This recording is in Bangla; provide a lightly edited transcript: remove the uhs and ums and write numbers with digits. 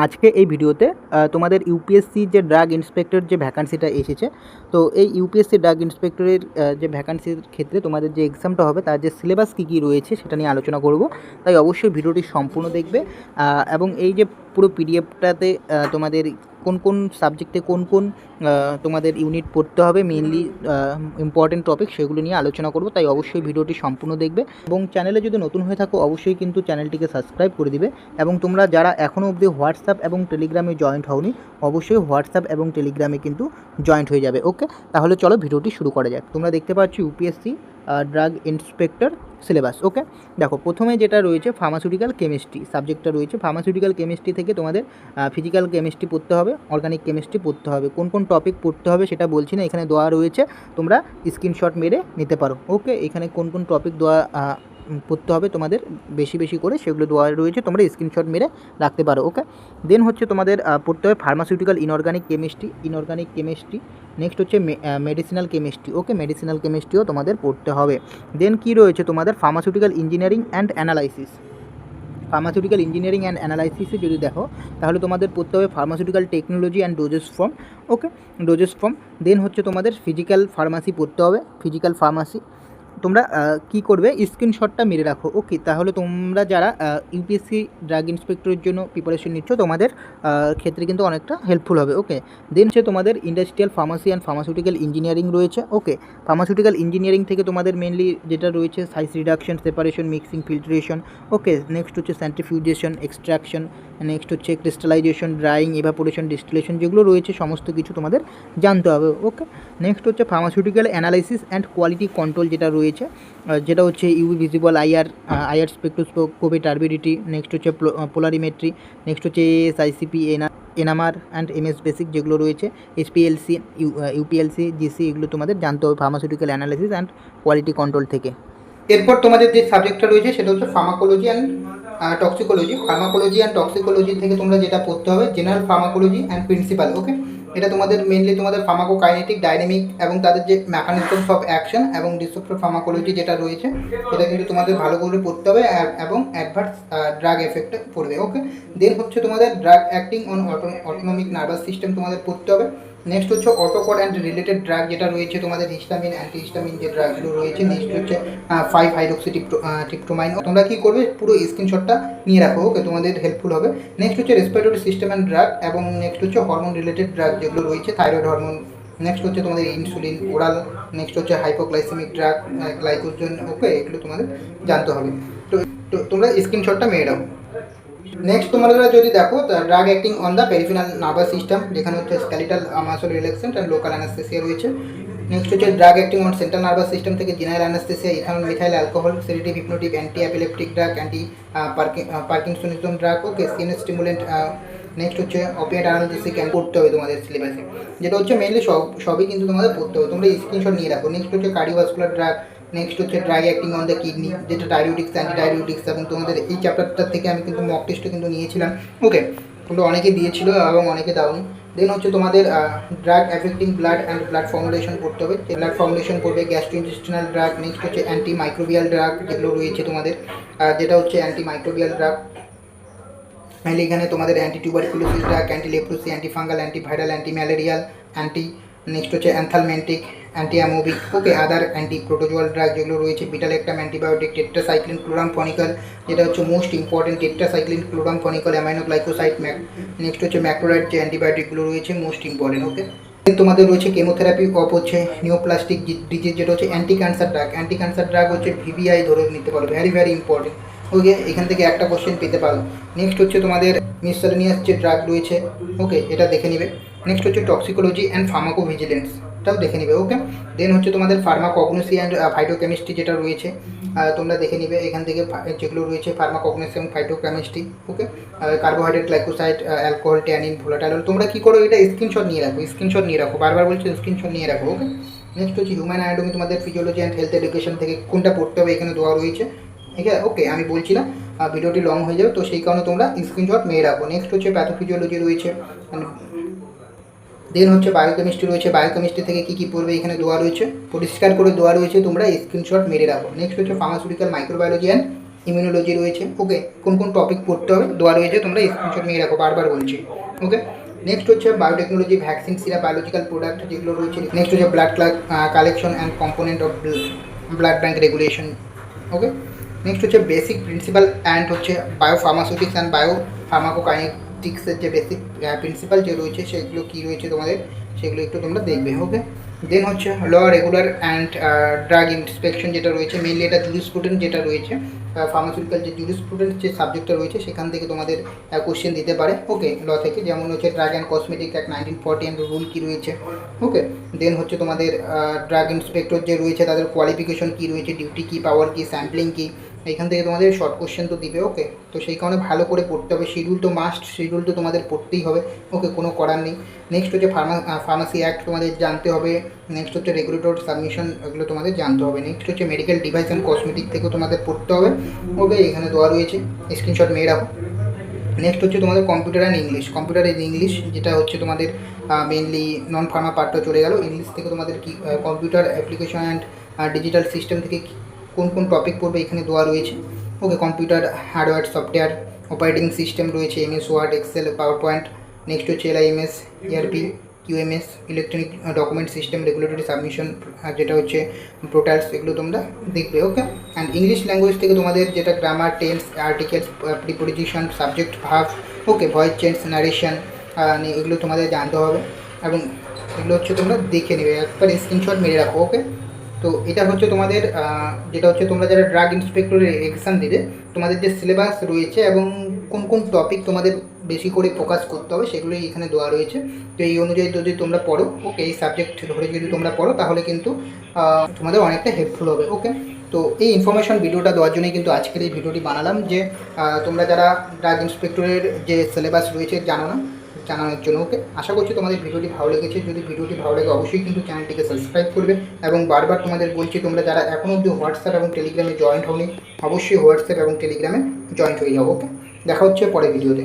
আজকে এই ভিডিওতে তোমাদের ইউপিএসসি যে ড্রাগ ইন্সপেক্টর যে ভ্যাকান্সিটা এসেছে, তো এই ইউপিএসসি ড্রাগ ইন্সপেক্টরের যে ভ্যাকান্সির ক্ষেত্রে তোমাদের যে এক্সামটা হবে তার যে সিলেবাস কী কী রয়েছে সেটা নিয়ে আলোচনা করব। তাই অবশ্যই ভিডিওটি সম্পূর্ণ দেখবে এবং এই যে পুরো পিডিএফটাতে তোমাদের কোন কোন সাবজেক্টে কোন কোন তোমাদের ইউনিট পড়তে হবে, মেনলি ইম্পর্টেন্ট টপিক সেগুলো নিয়ে আলোচনা করব। তাই অবশ্যই ভিডিওটি সম্পূর্ণ দেখবে এবং চ্যানেলে যদি নতুন হয়ে থাকো অবশ্যই কিন্তু চ্যানেলটিকে সাবস্ক্রাইব করে দিবে। এবং তোমরা যারা এখনও অবধি হোয়াটসঅ্যাপ এবং টেলিগ্রামে জয়েন্ট হওনি অবশ্যই হোয়াটসঅ্যাপ এবং টেলিগ্রামে কিন্তু জয়েন্ট হয়ে যাবে। ওকে, তাহলে চলো ভিডিওটি শুরু করা যাক। তোমরা দেখতে পাচ্ছ ইউপিএসসি ড্রাগ ইন্সপেক্টর সিলেবাস। ওকে, দেখো প্রথমে যেটা রয়েছে ফার্মাসিউটিক্যাল কেমিস্ট্রি সাবজেক্টটা রয়েছে। ফার্মাসিউটিক্যাল কেমিস্ট্রি থেকে তোমাদের ফিজিক্যাল কেমিস্ট্রি পড়তে হবে, অর্গানিক কেমিস্ট্রি পড়তে হবে। কোন কোন টপিক পড়তে হবে সেটা বলছি না, এখানে দেওয়া রয়েছে, তোমরা স্ক্রিনশট মেরে নিতে পারো। ওকে, এখানে কোন কোন টপিক দেওয়া পড়তে হবে তোমাদের বেশি বেশি করে সেগুলো দেওয়া রয়েছে, তোমরা স্ক্রিনশট মেরে রাখতে পারো। ওকে, দেন হচ্ছে তোমাদের পড়তে হবে ফার্মাসিউটিক্যাল ইনঅর্গানিক কেমিস্ট্রি। নেক্সট হচ্ছে মেডিসিনাল কেমিস্ট্রি। ওকে, মেডিসিনাল কেমিস্ট্রিও তোমাদের পড়তে হবে। দেন কী রয়েছে তোমাদের pharmaceutical engineering and analysis. Pharmaceutical engineering and অ্যানালাইসিসে যদি দেখো তাহলে তোমাদের পড়তে হবে pharmaceutical technology and dosages form. Okay, dosages form. Then হচ্ছে তোমাদের ফিজিক্যাল ফার্মাসি পড়তে হবে, ফিজিক্যাল ফার্মাসি। তোমরা কী করবে, স্ক্রিনশটটা মেরে রাখো। ওকে, তাহলে তোমরা যারা ইউপিএসসি ড্রাগ ইন্সপেক্টরের জন্য প্রিপারেশন নিচ্ছ তোমাদের ক্ষেত্রে কিন্তু অনেকটা হেল্পফুল হবে। ওকে, দেন হচ্ছে তোমাদের industrial pharmacy and pharmaceutical engineering রয়েছে। ওকে, ফার্মাসিউটিক্যাল ইঞ্জিনিয়ারিং থেকে তোমাদের মেনলি যেটা রয়েছে size reduction, separation, mixing, filtration. Okay, next হচ্ছে সেন্ট্রিফিউজেশন, এক্সট্রাকশন, নেক্সট হচ্ছে ক্রিস্টালাইজেশন, ড্রাইং, এভাপোরেশন, ডিস্টিলেশন, যেগুলো রয়েছে সমস্ত কিছু তোমাদের জানতে হবে। ওকে, নেক্সট হচ্ছে pharmaceutical analysis and quality control যেটা রয়েছে, যেটা হচ্ছে UV visible IR spectroscopy, turbidity. Next হচ্ছে পোলারিমেট্রি। নেক্সট হচ্ছে ASICP, NMR and MS basic যেগুলো রয়েছে, এসপিএলসি, ইউপিএলসি, জিসি, এগুলো তোমাদের জানতে হবে pharmaceutical analysis and quality control থেকে। এরপর তোমাদের যে সাবজেক্টটা রয়েছে সেটা হচ্ছে pharmacology and toxicology. Pharmacology and toxicology থেকে তোমরা যেটা পড়তে হবে জেনারেল ফার্মাকোলজি অ্যান্ড প্রিন্সিপাল। ওকে, এটা তোমাদের মেনলি তোমাদের ফার্মাকোকাইনেটিক, ডাইনামিক এবং তাদের যে মেকানিজমস অফ অ্যাকশন এবং ডিসক্রিপটিভ ফার্মাকোলজি যেটা রয়েছে এটা কিন্তু তোমাদের ভালো করে পড়তে হবে এবং অ্যাডভার্স ড্রাগ এফেক্টে পড়বে। ওকে, দেন হচ্ছে তোমাদের drug acting on autonomic nervous system তোমাদের পড়তে হবে। নেক্সট হচ্ছে অটোকড অ্যান্ড রিলেটেড ড্রাগ যেটা রয়েছে তোমাদের হিস্টামিন, অ্যান্টিহিস্টামিন যে ড্রাগগুলো রয়েছে। নেক্সট হচ্ছে 5 হাইড্রোক্সি ট্রিপ্টোমাইন। তোমরা কী করবে, পুরো স্ক্রিনশটটা নিয়ে রাখো। ওকে, তোমাদের হেল্পফুল হবে। নেক্সট হচ্ছে রেসপিরেটরি সিস্টেম অ্যান্ড ড্রাগ এবং নেক্সট হচ্ছে হরমোন রিলেটেড ড্রাগ যেগুলো রয়েছে, থাইরয়েড হরমোন। নেক্সট হচ্ছে তোমাদের ইনসুলিন, ওরাল। নেক্সট হচ্ছে হাইপোগ্লাইসেমিক ড্রাগ, গ্লাইকোজেন। ওকে, এগুলো তোমাদের জানতে হবে। তো তোমরা স্ক্রিনশটটা মেরে দাও। নেক্সট তোমরা যদি দেখো drug acting on the peripheral nervous system, যেখানে হচ্ছে skeletal muscle relaxant and local anaesthesia রয়েছে। নেক্সট হচ্ছে drug acting on central nervous system থেকে general anaesthesia, ethanol, methyl alcohol, sedative, hypnotic, anti epileptic drug, anti parkinsonism drug. Okay, CNS stimulant. Next হচ্ছে অপিয়েট অ্যানালজেসিক পড়তে হবে তোমাদের সিলেবাসে, যেটা হচ্ছে মেনলি সবই কিন্তু তোমাদের পড়তে হবে। তোমরা স্ক্রিনশট নিয়ে রাখো। নেক্সট হচ্ছে কার্ডিওভাস্কুলার ড্রাগ। নেক্সট হচ্ছে drug acting on the kidney, যেটা ডায়রিউটিক্স, অ্যান্টিডায়রিউটিক্স। এবং তোমাদের এই চ্যাপ্টারটা থেকে আমি কিন্তু মক টেস্টও কিন্তু নিয়েছিলাম। ওকে, কিন্তু অনেকে দিয়েছিল এবং অনেকে দাওনি। দেন হচ্ছে তোমাদের drug affecting blood and blood formulation পড়তে হবে, ব্লাড ফর্মুলেশন পড়বে। Gastrointestinal drug. নেক্সট হচ্ছে অ্যান্টি মাইক্রোবিয়াল ড্রাগ যেগুলো রয়েছে তোমাদের, যেটা হচ্ছে অ্যান্টি মাইক্রোবিয়াল ড্রাগ। মেনলি এখানে তোমাদের anti tuberculosis drug, anti leprosy, anti fungal, anti viral, anti malarial, anti. Next হচ্ছে anthelmintic, anti amoebic. Okay, other anti protozoal drug যেগুলো রয়েছে, বিটালেক্টাম অ্যান্টিবায়োটিক, টেট্রাসাইক্লিন ক্লোরামফনিকল যেটা হচ্ছে most important, tetracycline chloramphenicol, aminoglycoside. Next হচ্ছে ম্যাক্রোলাইড যে অ্যান্টিবায়োটিকগুলো রয়েছে মোস্ট ইম্পর্টেন্ট। ওকে, তোমাদের রয়েছে কেমোথেরাপি অফ হচ্ছে নিওপ্লাস্টিক ডিজিজ, যেটা হচ্ছে anti cancer drug. Anti cancer drug হচ্ছে ভিভিআই ধরে নিতে পারো, ভেরি ভেরি ইম্পর্টেন্ট। ওকে, এখান থেকে একটা কোশ্চেন পেতে পারো। নেক্সট হচ্ছে তোমাদের মিসসেলেনিয়াস যে ড্রাগ রয়েছে, ওকে, এটা দেখে নিবে। নেক্সট হচ্ছে টক্সিকোলজি অ্যান্ড ফার্মাকোভিজিলেন্স, এটাও দেখে নিবে। ওকে, দেন হচ্ছে তোমাদের ফার্মাকগনোসি অ্যান্ড ফাইটোকেমিস্ট্রি যেটা রয়েছে তোমরা দেখে নিবে এখান থেকে, যেগুলো রয়েছে ফার্মাকগনোসি এবং phytochemistry. Okay, carbohydrate, glycoside, alcohol, tannin, volatile. তোমরা কী করো, এটা স্ক্রিনশট নিয়ে রাখো, স্ক্রিনশট নিয়ে রাখো, বারবার বলছো স্ক্রিনশট নিয়ে রাখো। ওকে, নেক্সট হচ্ছে হিউম্যান অ্যানাটমি, তোমাদের ফিজিওলজি অ্যান্ড হেলথ এডুকেশন থেকে কোনটা পড়তে হবে এখানে দেওয়া রয়েছে। ঠিক আছে, ওকে, আমি বলছি না, ভিডিওটি লং হয়ে যাবে, তো সেই কারণে তোমরা স্ক্রিনশট মেরে রাখো। নেক্সট হচ্ছে প্যাথোফিজিওলজি রয়েছে। দেন হচ্ছে বায়োকেমিস্ট্রি রয়েছে, বায়োকেমিস্ট্রি থেকে কী কী পড়বে এখানে দেওয়া রয়েছে, পরিষ্কার করে দেওয়া রয়েছে, তোমরা স্ক্রিনশট মেরে রাখো। নেক্সট হচ্ছে ফার্মাসিউটিক্যাল মাইক্রোবায়োলজি অ্যান্ড ইমিউনোলজি রয়েছে। ওকে, কোন কোন টপিক পড়তে হবে দেওয়া রয়েছে, তোমরা স্ক্রিনশট নিয়ে রাখো, বারবার বলছি। ওকে, নেক্সট হচ্ছে biotechnology, vaccine, syrup, biological product যেগুলো রয়েছে। নেক্সট হচ্ছে blood collection and component of blood bank regulation. Okay, next হচ্ছে বেসিক প্রিন্সিপাল অ্যান্ড হচ্ছে বায়োফার্মাসিউটিক্স অ্যান্ড বায়োফার্মাকোকাইনেটিক্সের যে বেসিক প্রিন্সিপাল যে রয়েছে সেগুলো কী রয়েছে তোমাদের, সেগুলো একটু তোমরা দেখবে। ওকে, দেন হচ্ছে ল রেগুলার অ্যান্ড ড্রাগ ইন্সপেকশন যেটা রয়েছে, মেনলি এটা জুরিসপ্রুডেন্স যেটা রয়েছে, ফার্মাসিউটিক্যাল যে জুরিসপ্রুডেন্স যে সাবজেক্টটা রয়েছে সেখান থেকে তোমাদের কোশ্চেন দিতে পারে। ওকে, ল থেকে যেমন হচ্ছে drug and cosmetic act 1940 and rule কী রয়েছে। ওকে, দেন হচ্ছে তোমাদের ড্রাগ ইন্সপেক্টর যে রয়েছে তাদের কোয়ালিফিকেশন কী রয়েছে, ডিউটি কী, পাওয়ার কী, স্যাম্পলিং কী, এইখান থেকে তোমাদের শর্ট কোশ্চেন তো দিবে। ওকে, তো সেই কারণে ভালো করে পড়তে হবে, শিডিউল তো মাস্ট, শিডিউল তো তোমাদের পড়তেই হবে। ওকে, কোনো করার নেই। নেক্সট হচ্ছে ফার্মাসি অ্যাক্ট তোমাদের জানতে হবে। নেক্সট হচ্ছে রেগুলেটরি সাবমিশন, এগুলো তোমাদের জানতে হবে। নেক্সট হচ্ছে মেডিকেল ডিভাইস অ্যান্ড কসমেটিক থেকেও তোমাদের পড়তে হবে। ওকে, এখানে দেওয়া রয়েছে, স্ক্রিনশট নিয়ে রাখো। নেক্সট হচ্ছে তোমাদের computer and English, computer and English যেটা হচ্ছে তোমাদের মেনলি নন ফার্মা পার্টটা চলে গেল। ইংলিশ থেকে তোমাদের কি computer application and digital system থেকে কোন কোন টপিক পড়বে এখানে দেওয়া রয়েছে। Okay, computer hardware, software, operating system রয়েছে, MS Word, Excel, PowerPoint. Next হচ্ছে LIMS, ERP, QMS, electronic document system, regulatory submission, যেটা হচ্ছে পোর্টালস, এগুলো তোমরা দেখবে। ওকে, অ্যান্ড ইংলিশ ল্যাঙ্গুয়েজ থেকে তোমাদের যেটা grammar, tense, articles, preposition, subject, verb, okay, voice change, narration, এগুলো তোমাদের জানতে হবে এবং এগুলো হচ্ছে তোমরা দেখে নেবে, একবার স্ক্রিনশট মেরে রাখো। ওকে, তো এটা হচ্ছে তোমাদের যেটা হচ্ছে তোমরা যারা ড্রাগ ইন্সপেক্টরের এক্সাম দেবে তোমাদের যে সিলেবাস রয়েছে এবং কোন কোন টপিক তোমাদের বেশি করে ফোকাস করতে হবে সেগুলোই এখানে দেওয়া রয়েছে। তো এই অনুযায়ী যদি তোমরা পড়ো, ওকে, এই সাবজেক্ট ধরে যদি তোমরা পড়ো তাহলে কিন্তু তোমাদের অনেকটা হেল্পফুল হবে। ওকে, তো এই ইনফরমেশন ভিডিওটা দেওয়ার জন্যই কিন্তু আজকের এই ভিডিওটি বানালাম যে তোমরা যারা ড্রাগ ইন্সপেক্টরের যে সিলেবাস রয়েছে জানো না, জানানোর জন্য। ওকে, আশা করছি তোমাদের ভিডিওটি ভালো লেগেছে। যদি ভিডিওটি ভালো লাগে অবশ্যই কিন্তু চ্যানেলটিকে সাবস্ক্রাইব করবে এবং বারবার তোমাদের বলছি তোমরা যারা এখনও অবধি হোয়াটসঅ্যাপ এবং টেলিগ্রামে জয়েন্ট হওনি অবশ্যই হোয়াটসঅ্যাপ এবং টেলিগ্রামে জয়েন্ট হয়ে যাও। ওকে, দেখা হচ্ছে পরের ভিডিওতে।